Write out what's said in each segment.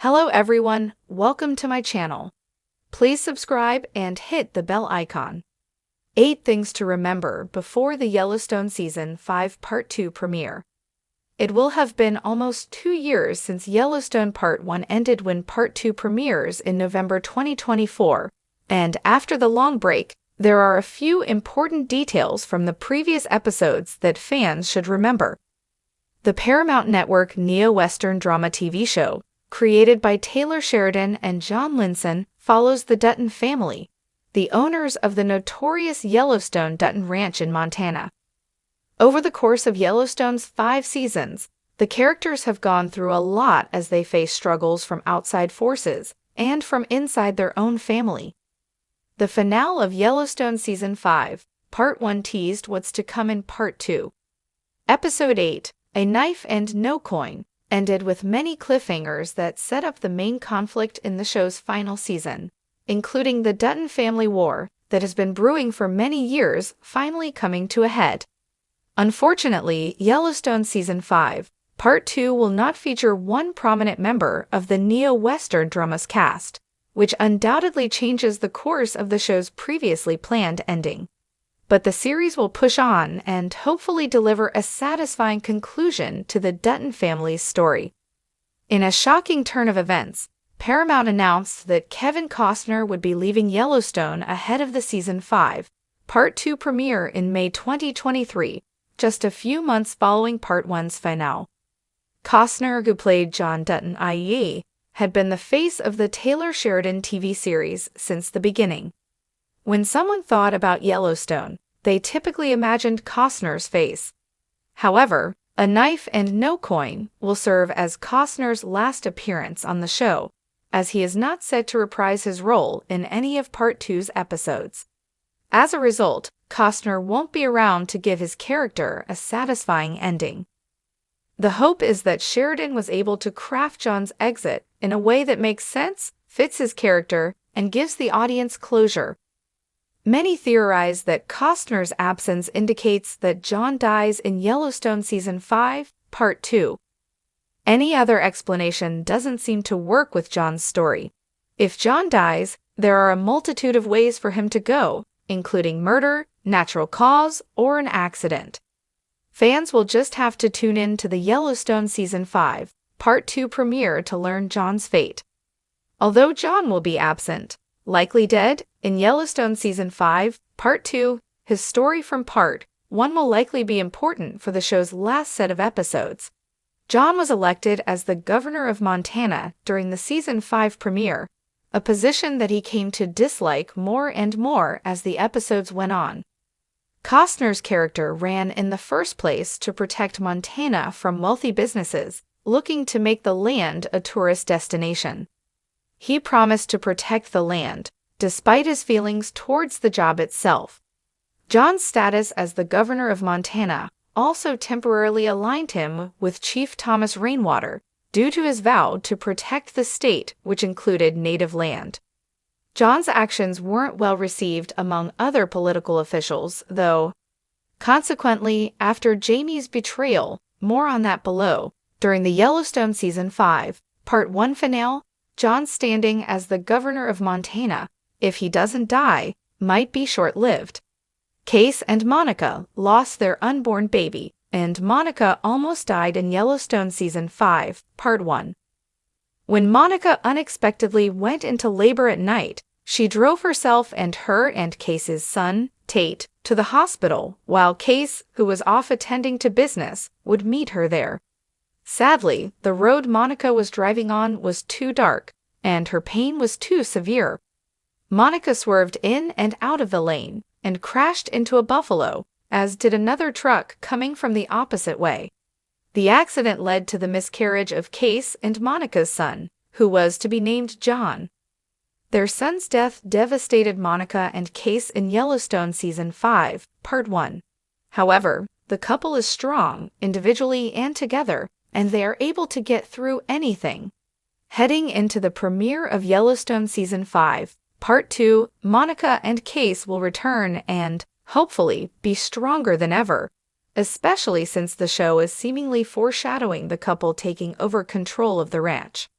Hello everyone, welcome to my channel. Please subscribe and hit the bell icon. 8 things to remember before the Yellowstone Season 5 Part 2 premiere. It will have been almost 2 years since Yellowstone Part 1 ended when Part 2 premieres in November 2024, and after the long break, there are a few important details from the previous episodes that fans should remember. The Paramount Network neo-Western drama TV show, created by Taylor Sheridan and John Linson, follows the Dutton family, the owners of the notorious Yellowstone Dutton Ranch in Montana. Over the course of Yellowstone's 5 seasons, the characters have gone through a lot as they face struggles from outside forces and from inside their own family. The finale of Yellowstone Season 5, Part 1 teased what's to come in Part 2. Episode 8, A Knife and No Coin, ended with many cliffhangers that set up the main conflict in the show's final season, including the Dutton family war that has been brewing for many years finally coming to a head. Unfortunately, Yellowstone Season 5, Part 2 will not feature one prominent member of the neo-Western drama's cast, which undoubtedly changes the course of the show's previously planned ending. But the series will push on and hopefully deliver a satisfying conclusion to the Dutton family's story. In a shocking turn of events, Paramount announced that Kevin Costner would be leaving Yellowstone ahead of the Season 5, Part 2 premiere in May 2023, just a few months following Part 1's finale. Costner, who played John Dutton IE, had been the face of the Taylor Sheridan TV series since the beginning. When someone thought about Yellowstone, they typically imagined Costner's face. However, A Knife and No Coin will serve as Costner's last appearance on the show, as he is not set to reprise his role in any of Part 2's episodes. As a result, Costner won't be around to give his character a satisfying ending. The hope is that Sheridan was able to craft John's exit in a way that makes sense, fits his character, and gives the audience closure. Many theorize that Costner's absence indicates that John dies in Yellowstone Season 5, Part 2. Any other explanation doesn't seem to work with John's story. If John dies, there are a multitude of ways for him to go, including murder, natural cause, or an accident. Fans will just have to tune in to the Yellowstone Season 5, Part 2 premiere to learn John's fate. Although John will be absent, likely dead, in Yellowstone Season 5, Part 2, his story from Part 1 will likely be important for the show's last set of episodes. John was elected as the governor of Montana during the Season 5 premiere, a position that he came to dislike more and more as the episodes went on. Costner's character ran in the first place to protect Montana from wealthy businesses looking to make the land a tourist destination. He promised to protect the land, despite his feelings towards the job itself. John's status as the governor of Montana also temporarily aligned him with Chief Thomas Rainwater due to his vow to protect the state, which included native land. John's actions weren't well received among other political officials, though. Consequently, after Jamie's betrayal, more on that below, during the Yellowstone Season 5, Part 1 finale, John's standing as the governor of Montana, if he doesn't die, might be short-lived. Case and Monica lost their unborn baby, and Monica almost died in Yellowstone Season 5, Part 1. When Monica unexpectedly went into labor at night, she drove herself and her and Case's son, Tate, to the hospital, while Case, who was off attending to business, would meet her there. Sadly, the road Monica was driving on was too dark, and her pain was too severe. Monica swerved in and out of the lane and crashed into a buffalo, as did another truck coming from the opposite way. The accident led to the miscarriage of Case and Monica's son, who was to be named John. Their son's death devastated Monica and Case in Yellowstone Season 5, Part 1. However, the couple is strong, individually and together, and they are able to get through anything. Heading into the premiere of Yellowstone Season 5, Part 2, Monica and Case will return and, hopefully, be stronger than ever, especially since the show is seemingly foreshadowing the couple taking over control of the ranch.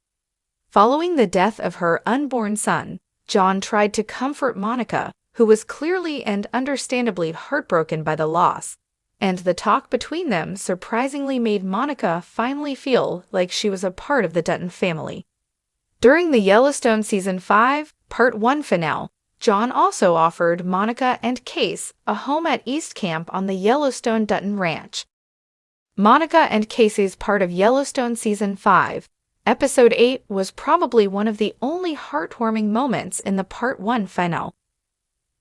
Following the death of her unborn son, John tried to comfort Monica, who was clearly and understandably heartbroken by the loss, and the talk between them surprisingly made Monica finally feel like she was a part of the Dutton family. During the Yellowstone Season 5, Part 1 finale, John also offered Monica and Case a home at East Camp on the Yellowstone Dutton Ranch. Monica and Casey's part of Yellowstone Season 5, Episode 8 was probably one of the only heartwarming moments in the Part 1 finale.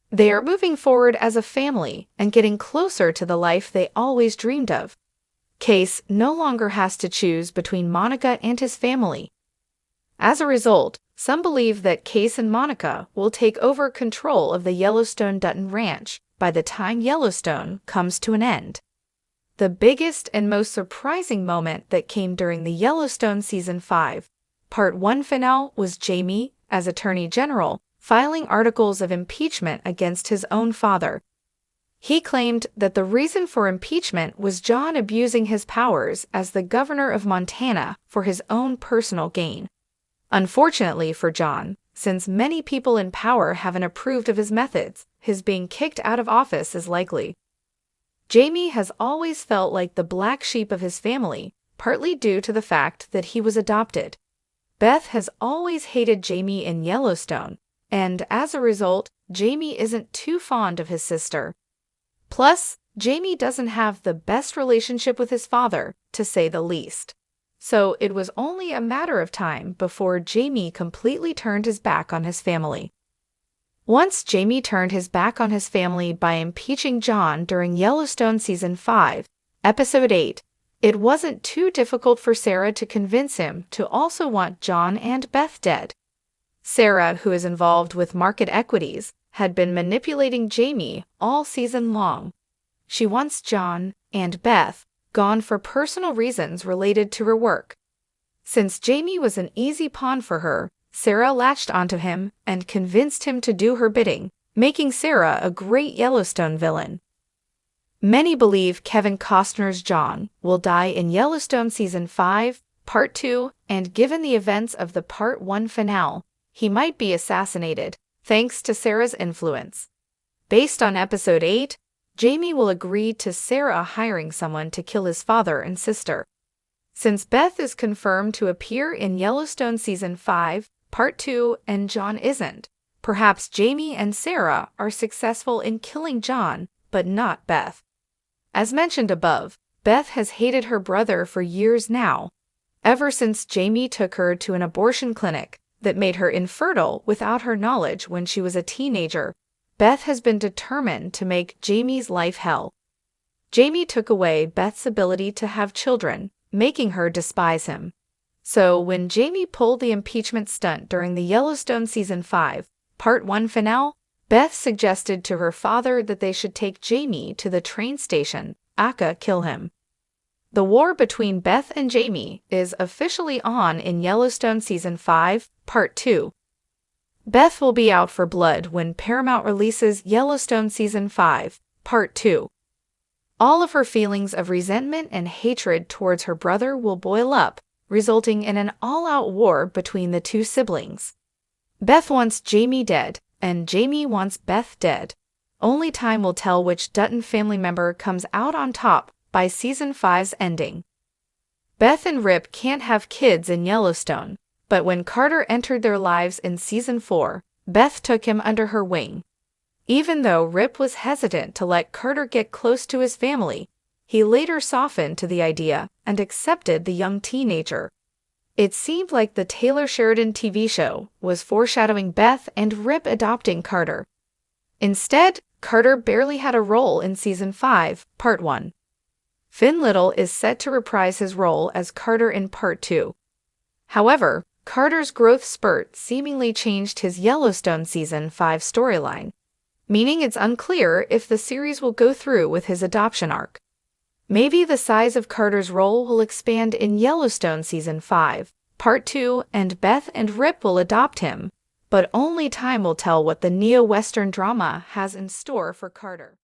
They are moving forward as a family and getting closer to the life they always dreamed of. Case no longer has to choose between Monica and his family. As a result, some believe that Case and Monica will take over control of the Yellowstone Dutton Ranch by the time Yellowstone comes to an end. The biggest and most surprising moment that came during the Yellowstone Season 5, Part 1 finale was Jamie, as Attorney General, filing articles of impeachment against his own father. He claimed that the reason for impeachment was John abusing his powers as the governor of Montana for his own personal gain. Unfortunately for John, since many people in power haven't approved of his methods, his being kicked out of office is likely. Jamie has always felt like the black sheep of his family, partly due to the fact that he was adopted. Beth has always hated Jamie in Yellowstone, and as a result, Jamie isn't too fond of his sister. Plus, Jamie doesn't have the best relationship with his father, to say the least. So it was only a matter of time before Jamie completely turned his back on his family. Once Jamie turned his back on his family by impeaching John during Yellowstone Season 5, Episode 8, it wasn't too difficult for Sarah to convince him to also want John and Beth dead. Sarah, who is involved with market equities, had been manipulating Jamie all season long. She wants John and Beth gone for personal reasons related to her work. Since Jamie was an easy pawn for her, Sarah latched onto him and convinced him to do her bidding, making Sarah a great Yellowstone villain. Many believe Kevin Costner's John will die in Yellowstone Season 5, Part 2, and given the events of the Part 1 finale, he might be assassinated, thanks to Sarah's influence. Based on Episode 8, Jamie will agree to Sarah hiring someone to kill his father and sister. Since Beth is confirmed to appear in Yellowstone Season 5, Part 2, and John isn't, perhaps Jamie and Sarah are successful in killing John, but not Beth. As mentioned above, Beth has hated her brother for years now, ever since Jamie took her to an abortion clinic that made her infertile without her knowledge when she was a teenager. Beth has been determined to make Jamie's life hell. Jamie took away Beth's ability to have children, making her despise him. So when Jamie pulled the impeachment stunt during the Yellowstone Season 5, Part 1 finale, Beth suggested to her father that they should take Jamie to the train station, aka kill him. The war between Beth and Jamie is officially on in Yellowstone Season 5, Part 2. Beth will be out for blood when Paramount releases Yellowstone Season 5, Part 2. All of her feelings of resentment and hatred towards her brother will boil up, resulting in an all-out war between the two siblings. Beth wants Jamie dead, and Jamie wants Beth dead. Only time will tell which Dutton family member comes out on top by Season 5's ending. Beth and Rip can't have kids in Yellowstone, but when Carter entered their lives in Season 4, Beth took him under her wing. Even though Rip was hesitant to let Carter get close to his family, he later softened to the idea and accepted the young teenager. It seemed like the Taylor Sheridan TV show was foreshadowing Beth and Rip adopting Carter. Instead, Carter barely had a role in Season 5, Part 1. Finn Little is set to reprise his role as Carter in Part 2. However, Carter's growth spurt seemingly changed his Yellowstone Season 5 storyline, meaning it's unclear if the series will go through with his adoption arc. Maybe the size of Carter's role will expand in Yellowstone Season 5, Part 2, and Beth and Rip will adopt him, but only time will tell what the neo-Western drama has in store for Carter.